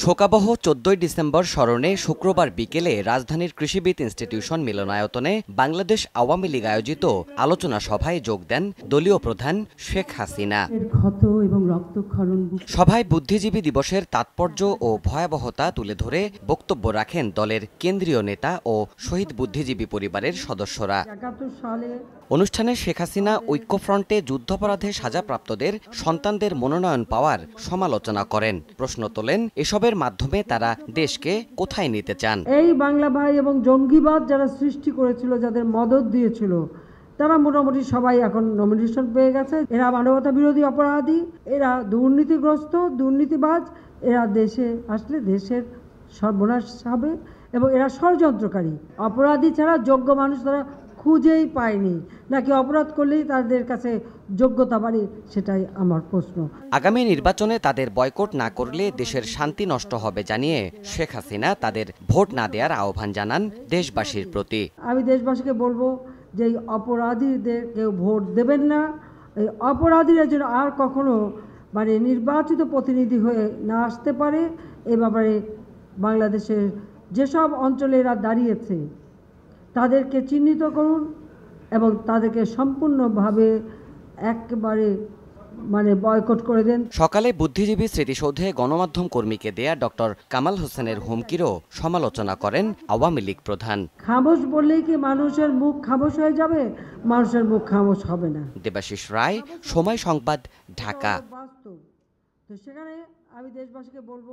শোকাবহ 14 ডিসেম্বর স্মরণে শুক্রবার বিকেলে রাজধানীর কৃষিবিদ ইনস্টিটিউশন মিলনায়তনে বাংলাদেশ আওয়ামী লীগ আয়োজিত আলোচনা সভায় যোগ দেন দলীয় প্রধান শেখ হাসিনা। সভায় বুদ্ধিজীবী দিবসের তাৎপর্য ও ভয়াবহতা তুলে ধরে বক্তব্য রাখেন দলের কেন্দ্রীয় নেতা ও শহীদ বুদ্ধিজীবী পরিবারের সদস্যরা। অনুষ্ঠানে শেখ হাসিনা ঐক্যফ্রন্টে যুদ্ধাপরাধে সাজাপ্রাপ্তদের সন্তানদের মনোনয়ন পাওয়ার সমালোচনা করেন। প্রশ্ন তোলেন, এসবের মাধ্যমে তারা দেশকে কোথায় নিতে চান? এই বাংলা ভাই এবং জঙ্গিবাদ যারা সৃষ্টি করেছিল, যাদের মদত দিয়েছিল, তারা মোটামুটি সবাই এখন নমিনেশন পেয়ে গেছে। এরা মানবতা বিরোধী অপরাধী, এরা দুর্নীতিগ্রস্ত, দুর্নীতিবাজ, এরা দেশে আসলে দেশের সর্বনাশ হবে এবং এরা ষড়যন্ত্রকারী। অপরাধী ছাড়া যোগ্য মানুষ তারা খুঁজেই পায়নি, নাকি অপরাধ করলেই তাদের কাছে যোগ্যতা বাড়ে, সেটাই আমার প্রশ্ন। আগামী নির্বাচনে তাদের বয়কট না করলে দেশের শান্তি নষ্ট হবে জানিয়ে শেখ হাসিনা তাদের ভোট না দেওয়ার আহ্বান জানান দেশবাসীর প্রতি। আমি দেশবাসীকে বলবো যে এই অপরাধীদের কেউ ভোট দেবেন না। এই অপরাধীরা যেন আর কখনো নির্বাচিত প্রতিনিধি হয়ে না আসতে পারে। এ ব্যাপারে বাংলাদেশের যেসব অঞ্চলে এরা দাঁড়িয়েছে তাদেরকে চিহ্নিত করুন এবং তাদেরকে সম্পূর্ণভাবে একেবারে বয়কট করে দেন। সকালে বুদ্ধিজীবী স্মৃতিসৌধে গণমাধ্যম কর্মীকে দেয়া ডক্টর কামাল হোসেনের হুমকিরও সমালোচনা করেন আওয়ামী লীগ প্রধান। খামোশ বললেই কি মানুষের মুখ খামোশ হয়ে যাবে? মানুষের মুখ খামোশ হবে না। দেবাশিস রায়, সময় সংবাদ, ঢাকা। তো সেখানে আমি দেশবাসীকে বলবো